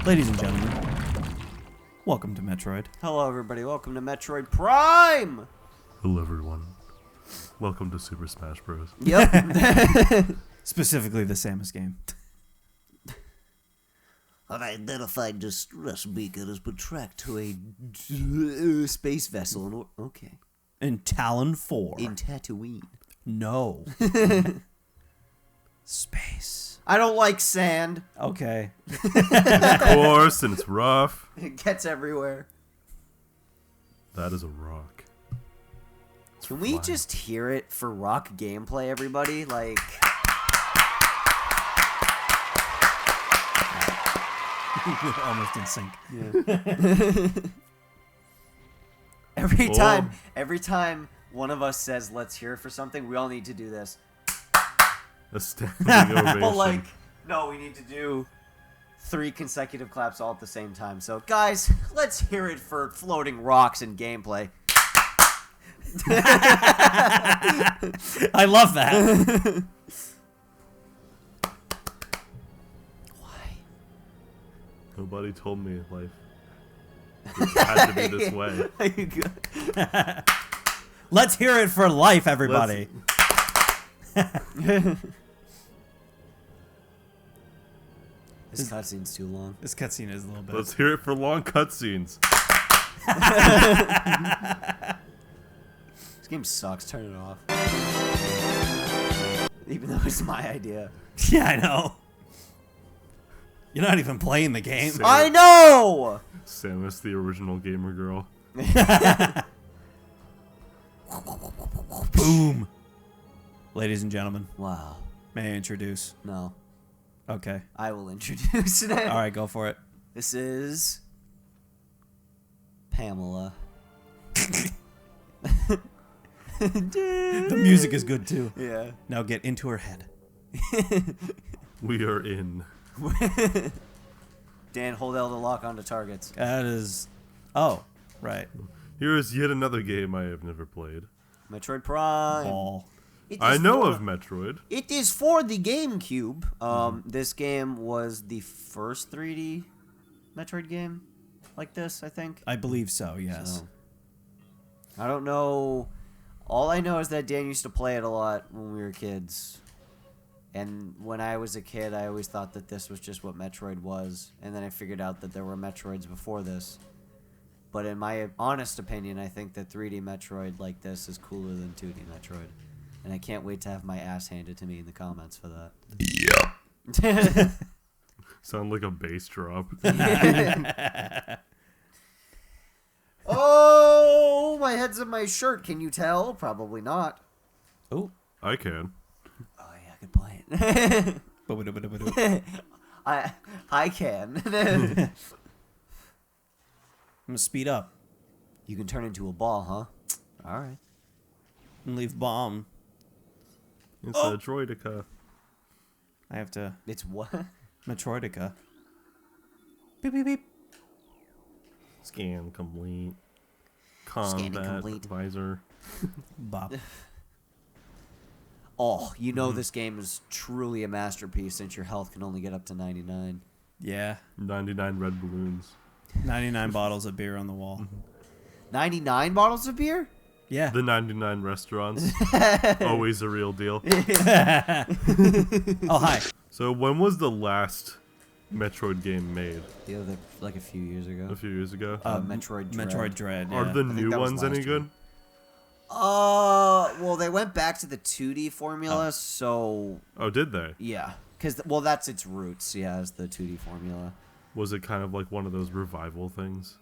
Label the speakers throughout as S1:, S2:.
S1: Ladies and gentlemen, welcome to Metroid.
S2: Hello, everybody. Welcome to Metroid Prime.
S3: Hello, everyone. Welcome to Super Smash Bros.
S2: Yep.
S1: Specifically the Samus game.
S2: Unidentified distress beacon has been tracked to a space vessel. Okay.
S1: In Talon 4.
S2: In Tatooine.
S1: No. Space.
S2: I don't like sand.
S1: Okay.
S3: Of course, and it's rough.
S2: It gets everywhere.
S3: That is a rock.
S2: Can we just hear it for rock gameplay, everybody? Like...
S1: Almost in sync.
S2: Yeah. Every time one of us says, let's hear it for something, we all need to do this.
S3: A standing ovation.
S2: But like, no, we need to do 3 consecutive claps all at the same time. So, guys, let's hear it for floating rocks and gameplay.
S1: I love that.
S2: Why?
S3: Nobody told me life had to be this way.
S1: Let's hear it for life, everybody.
S2: This cutscene's too long.
S1: This cutscene is a little bit.
S3: Let's hear it for long cutscenes.
S2: This game sucks. Turn it off. Even though it's my idea.
S1: Yeah, I know. You're not even playing the game.
S3: Same.
S2: I know!
S3: Samus, the original gamer girl.
S1: Boom. Ladies and gentlemen,
S2: Wow.
S1: may I introduce?
S2: No.
S1: Okay.
S2: I will introduce it.
S1: All right, go for it.
S2: This is... Pamela.
S1: The music is good too.
S2: Yeah.
S1: Now get into her head.
S3: We are in.
S2: Dan, hold L to lock onto targets.
S1: That is... Oh, right.
S3: Here is yet another game I have never played.
S2: Metroid Prime.
S1: Ball.
S2: It
S3: I
S2: is
S3: know
S2: for-
S3: of Metroid.
S2: It is for the GameCube. This game was the first 3D Metroid game like this, I think.
S1: I believe so, yes.
S2: So, I don't know. All I know is that Dan used to play it a lot when we were kids. And when I was a kid, I always thought that this was just what Metroid was. And then I figured out that there were Metroids before this. But in my honest opinion, I think that 3D Metroid like this is cooler than 2D Metroid. And I can't wait to have my ass handed to me in the comments for that.
S3: Yeah. Sound like a bass drop.
S2: Oh, my head's in my shirt. Can you tell? Probably not.
S1: Oh.
S3: I can.
S2: Oh, yeah, I can play it.
S1: Ba-ba-da-ba-da-ba-da.
S2: I can.
S1: I'm gonna speed up
S2: You can turn into a ball, huh? All right.
S1: and leave bomb.
S3: It's a droidica.
S1: I have to...
S2: It's what?
S1: Metroidica. Beep, beep, beep.
S3: Scan complete.
S2: Scanning
S3: Combat
S2: complete.
S3: visor.
S1: Bop.
S2: Oh, you know this game is truly a masterpiece since your health can only get up to 99.
S1: Yeah.
S3: 99 red balloons.
S1: 99 bottles of beer on the wall.
S2: 99 bottles of beer?
S1: Yeah.
S3: The 99 restaurants. Always a real deal.
S1: Oh, hi.
S3: So when was the last Metroid game made?
S2: The other, like a few years ago.
S3: A few years ago?
S2: Metroid Dread.
S1: Metroid Dread, yeah.
S3: Are the
S2: think
S3: new
S2: that was
S3: ones
S2: last
S3: any
S2: year.
S3: good?
S2: Well, they went back to the 2D formula, so...
S3: Oh, did they?
S2: Yeah. Because, well, that's its roots, yeah, is the 2D formula.
S3: Was it kind of like one of those revival things?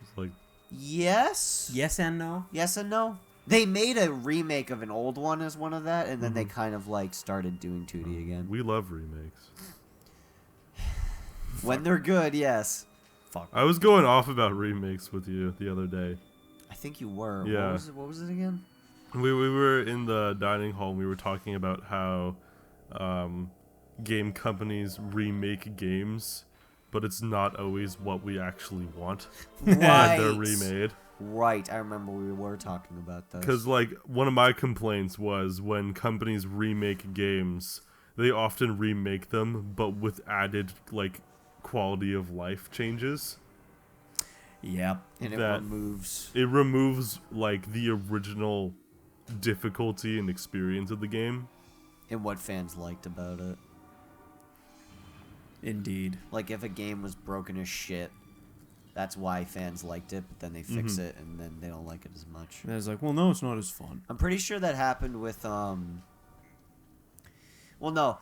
S3: It's like,
S2: Yes.
S1: Yes and no?
S2: Yes and no. They made a remake of an old one as one of that, and then they kind of, like, started doing 2D again.
S3: we love remakes.
S2: When they're good, yes.
S1: Fuck.
S3: I was going off about remakes with you the other day.
S2: I think you were.
S3: Yeah.
S2: What was it again?
S3: We were in the dining hall and we were talking about how game companies remake games, but it's not always what we actually want.
S2: Right.
S3: They're remade.
S2: Right. I remember we were talking about those.
S3: Because, like, one of my complaints was when companies remake games, they often remake them, but with added, like, quality of life changes.
S1: Yep.
S2: And it
S3: that
S2: removes.
S3: It removes like the original difficulty and experience of the game.
S2: And what fans liked about it.
S1: Indeed.
S2: Like, if a game was broken as shit, that's why fans liked it, but then they fix it, and then they don't like it as much.
S1: And it's like, well, no, it's not as fun.
S2: I'm pretty sure that happened with, well, no.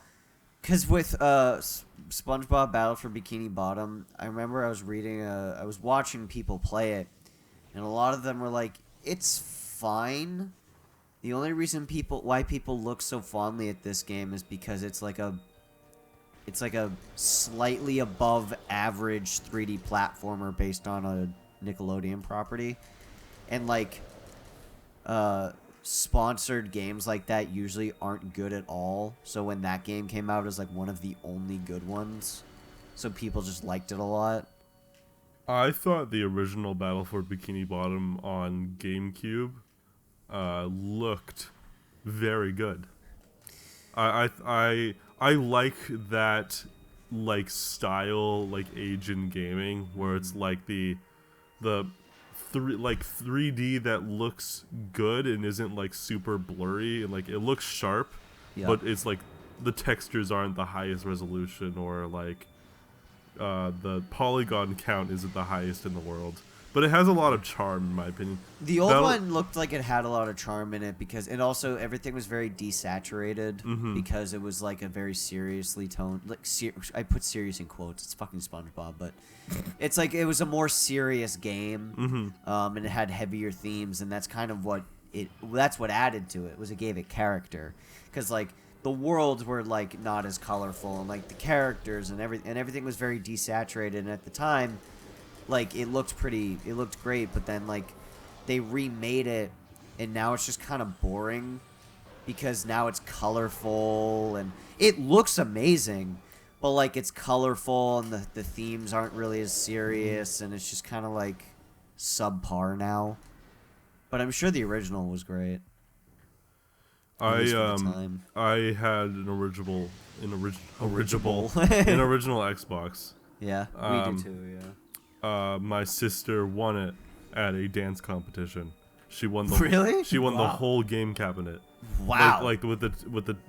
S2: Because with SpongeBob Battle for Bikini Bottom, I remember I was watching people play it, and a lot of them were like, it's fine. The only reason why people look so fondly at this game is because it's like a slightly above average 3D platformer based on a Nickelodeon property. And like sponsored games like that usually aren't good at all. So when that game came out, it was like one of the only good ones. So people just liked it a lot.
S3: I thought the original Battle for Bikini Bottom on GameCube looked very good. I like that like style, like age in gaming, where it's like the 3D that looks good and isn't like super blurry, and like it looks sharp, but it's like the textures aren't the highest resolution, or like the polygon count isn't the highest in the world. But it has a lot of charm, in my opinion.
S2: The old one looked like it had a lot of charm in it, because it also, everything was very desaturated, because it was like a very seriously toned, like I put serious in quotes, it's fucking SpongeBob, but it's like it was a more serious game, and it had heavier themes, and that's kind of what that's what added to it, was it gave it character, because like the worlds were like not as colorful, and like the characters and everything was very desaturated, and at the time, like it looked great, but then like they remade it, and now it's just kind of boring, because now it's colorful and it looks amazing, but like it's colorful and the themes aren't really as serious, and it's just kind of like subpar now. But I'm sure the original was great.
S3: I had an original Xbox.
S2: Yeah, we do too. Yeah.
S3: My sister won it at a dance competition. She won the
S2: Really?
S3: She won the whole game cabinet.
S2: Wow.
S3: Like with the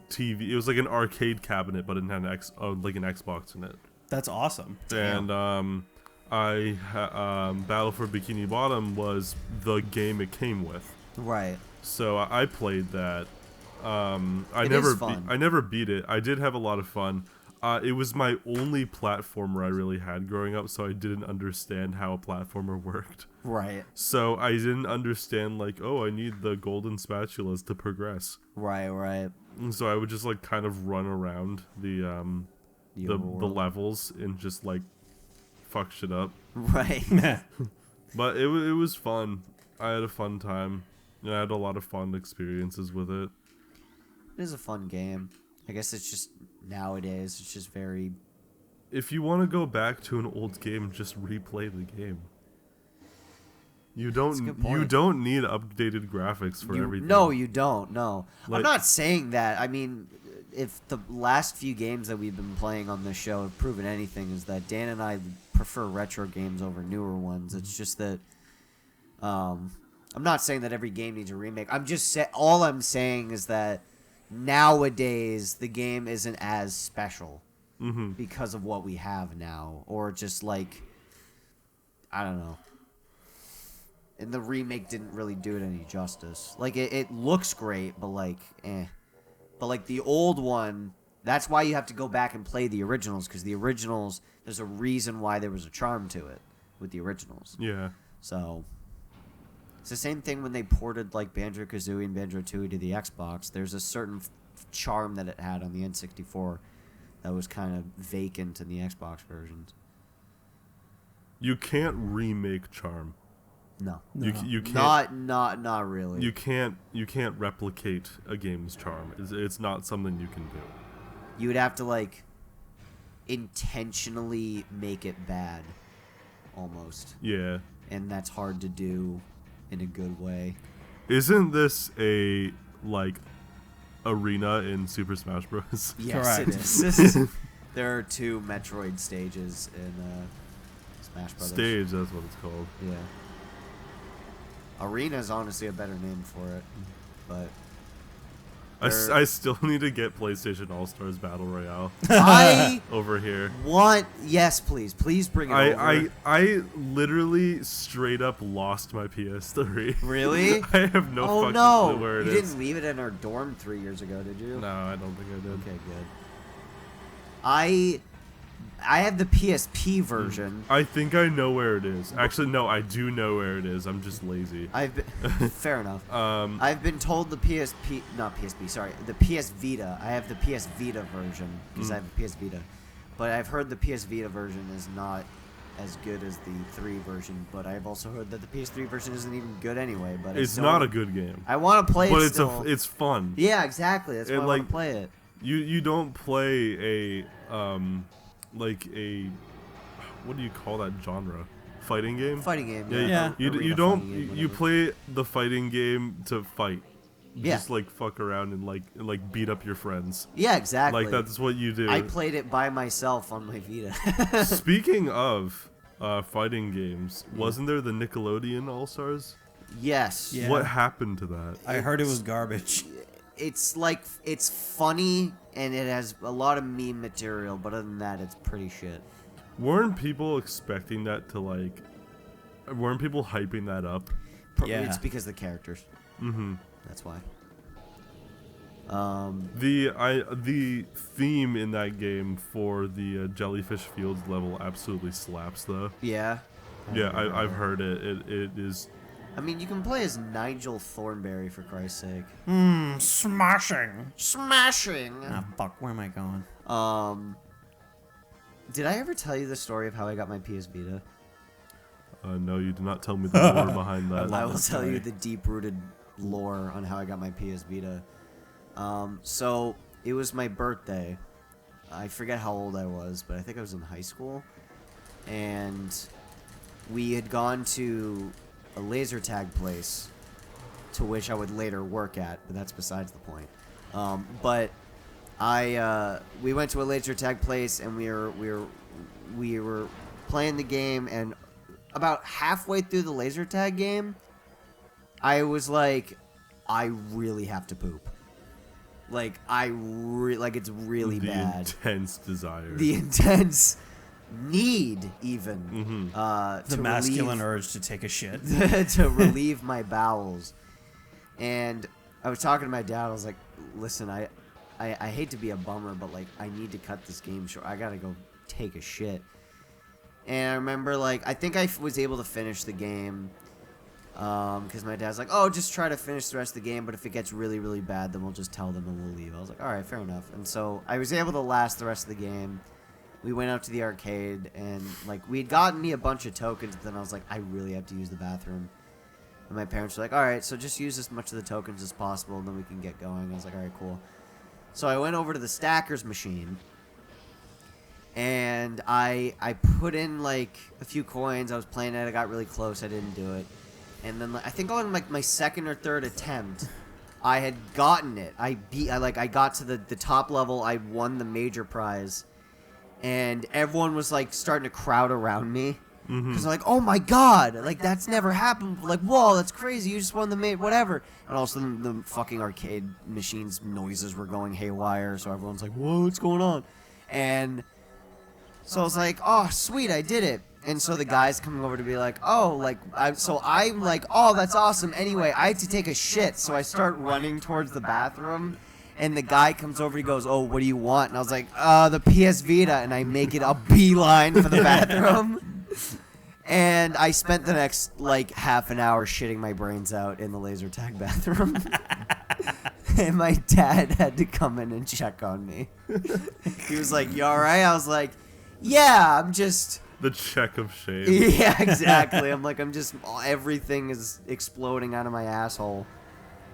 S3: TV. It was like an arcade cabinet, but it had like an Xbox in it.
S1: That's awesome.
S3: And Battle for Bikini Bottom was the game it came with.
S2: Right.
S3: So I played that. I
S2: fun.
S3: never beat it. I did have a lot of fun. It was my only platformer I really had growing up, so I didn't understand how a platformer worked.
S2: Right.
S3: So I didn't understand, like, oh, I need the golden spatulas to progress.
S2: Right.
S3: And so I would just like kind of run around the levels and just like fuck shit up.
S2: Right.
S3: But it was fun. I had a fun time. I had a lot of fun experiences with it.
S2: It is a fun game. I guess it's just nowadays it's just very.
S3: If you want to go back to an old game, just replay the game. You don't need updated graphics for everything.
S2: No, you don't. No,
S3: Like,
S2: I'm not saying that. I mean, if the last few games that we've been playing on this show have proven anything, is that Dan and I prefer retro games over newer ones. It's just that. I'm not saying that every game needs a remake. All I'm saying is that nowadays the game isn't as special because of what we have now, or just like, I don't know. And the remake didn't really do it any justice. Like it looks great, but like, eh. But like the old one, that's why you have to go back and play the originals, because the originals, there's a reason why there was a charm to it with the originals.
S3: Yeah.
S2: So it's the same thing when they ported like Banjo-Kazooie and Banjo-Tooie to the Xbox. There's a certain charm that it had on the N64 that was kind of vacant in the Xbox versions.
S3: You can't remake charm.
S2: No.
S3: You can't.
S2: Not really.
S3: You can't replicate a game's charm. It's not something you can do.
S2: You would have to like intentionally make it bad, almost.
S3: Yeah.
S2: And that's hard to do in a good way.
S3: Isn't this a like arena in Super Smash Bros?
S2: Yes,
S1: Correct.
S2: it is. There are 2 Metroid stages in Smash Brothers.
S3: Stage, that's what it's called.
S2: Yeah. Arena is honestly a better name for it, but
S3: I still need to get PlayStation All-Stars Battle Royale
S2: I
S3: over here.
S2: want. Yes, please bring it over.
S3: I literally straight up lost my PS3.
S2: Really?
S3: I have no fucking clue where it
S2: you
S3: is.
S2: didn't leave it in our dorm 3 years ago, did you?
S3: No, I don't think I did.
S2: Okay, good. I have the PSP version.
S3: I think I know where it is. Actually, no, I do know where it is. I'm just lazy.
S2: Fair enough. I've been told the the PS Vita. I have the PS Vita version because I have a PS Vita, but I've heard the PS Vita version is not as good as the 3 version. But I've also heard that the PS3 version isn't even good anyway. But
S3: it's not a good game.
S2: I want to play
S3: but
S2: it. But
S3: it's fun.
S2: Yeah, exactly. That's why I want to play it.
S3: You don't play a like a, what do you call that genre? Fighting game?
S2: Fighting game.
S1: Yeah.
S3: You play the fighting game to fight.
S2: Yeah.
S3: Just like fuck around and like beat up your friends.
S2: Yeah, exactly.
S3: Like that's what you do.
S2: I played it by myself on my Vita.
S3: Speaking of fighting games, wasn't there the Nickelodeon All-Stars?
S2: Yes.
S1: Yeah.
S3: What happened to that?
S1: I heard it was garbage.
S2: It's funny and it has a lot of meme material, but other than that, it's pretty shit.
S3: Weren't people expecting that to like? Weren't people hyping that up?
S1: Yeah.
S2: It's because of the characters.
S3: Mm-hmm.
S2: That's why.
S3: The theme in that game for the Jellyfish Fields level absolutely slaps though.
S2: Yeah.
S3: Yeah, I've heard it. It is.
S2: I mean, you can play as Nigel Thornberry, for Christ's sake.
S1: Smashing.
S2: Smashing!
S1: Ah, fuck, where am I going?
S2: Did I ever tell you the story of how I got my PS Vita?
S3: No, you did not tell me the lore behind that.
S2: I will tell you the deep-rooted lore on how I got my PS Vita. So, it was my birthday. I forget how old I was, but I think I was in high school. And we had gone to a laser tag place to which I would later work at, but that's besides the point. But we went to a laser tag place and we were playing the game, and about halfway through the laser tag game, I was like, I really have to poop. Like it's really bad.
S3: The intense desire.
S2: The intense need, even
S1: The masculine urge to take a shit.
S2: to relieve my bowels. And I was talking to my dad. I was like, listen, I hate to be a bummer, but like I need to cut this game short. I gotta go take a shit. And I remember, like, I think I was able to finish the game because my dad's like, oh, just try to finish the rest of the game, but if it gets really, really bad, then we'll just tell them and we'll leave. I was like, all right, fair enough. And so I was able to last the rest of the game. We went out to the arcade, and, like, we had gotten me a bunch of tokens, but then I was like, I really have to use the bathroom. And my parents were like, all right, so just use as much of the tokens as possible, and then we can get going. I was like, all right, cool. So I went over to the stackers machine, and I put in, like, a few coins. I was playing it. I got really close. I didn't do it. And then, like, I think on, like, my second or third attempt, I had gotten it. I got to the top level. I won the major prize. And everyone was, like, starting to crowd around me. Because they're like, oh, my God. Like, that's never happened. Like, whoa, that's crazy. You just won the whatever. And also the fucking arcade machine's noises were going haywire. So everyone's like, whoa, what's going on? And so I was like, oh, sweet, I did it. And so the guy's coming over to be like, oh, like, I'm like, oh, that's awesome. Anyway, I had to take a shit. So I start running towards the bathroom. And the guy comes over, he goes, oh, what do you want? And I was like, the PS Vita. And I make it a beeline for the bathroom. And I spent the next, like, half an hour shitting my brains out in the laser tag bathroom. And my dad had to come in and check on me. He was like, you all right? I was like, yeah, I'm just...
S3: The check of shame.
S2: Yeah, exactly. I'm like, everything is exploding out of my asshole.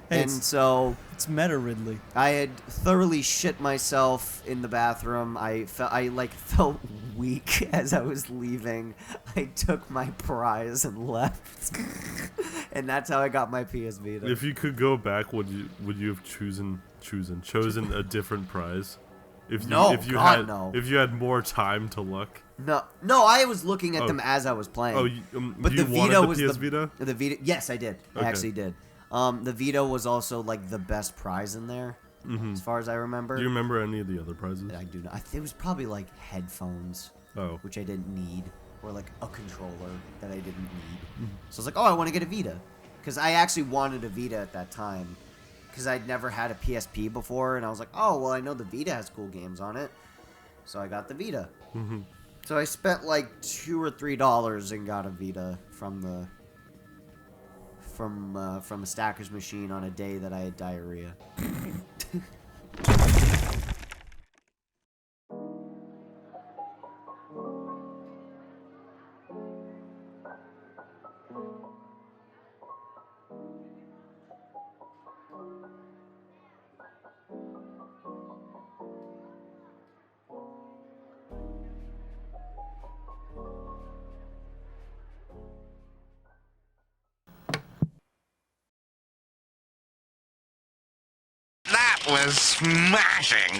S1: Hey,
S2: and so...
S1: It's Meta Ridley.
S2: I had thoroughly shit myself in the bathroom. I felt weak as I was leaving. I took my prize and left. And that's how I got my PS Vita.
S3: If you could go back, would you have chosen a different prize If you,
S2: No,
S3: if you
S2: God,
S3: had,
S2: no.
S3: If you had more time to look.
S2: No, I was looking at them as I was playing.
S3: Oh,
S2: but
S3: you
S2: the
S3: wanted
S2: Vita
S3: the
S2: was
S3: PS Vita?
S2: The Vita. Yes, I did. I
S3: Okay.
S2: actually did. The Vita was also like the best prize in there, as far as I remember.
S3: Do you remember any of the other prizes?
S2: I do not. It was probably like headphones, which I didn't need, or like a controller that I didn't need. So I was like, oh, I want to get a Vita, because I actually wanted a Vita at that time, because I'd never had a PSP before, and I was like, oh, well, I know the Vita has cool games on it, so I got the Vita. So I spent like $2 or $3 and got a Vita from a stacker's machine on a day that I had diarrhea.
S4: That was smashing!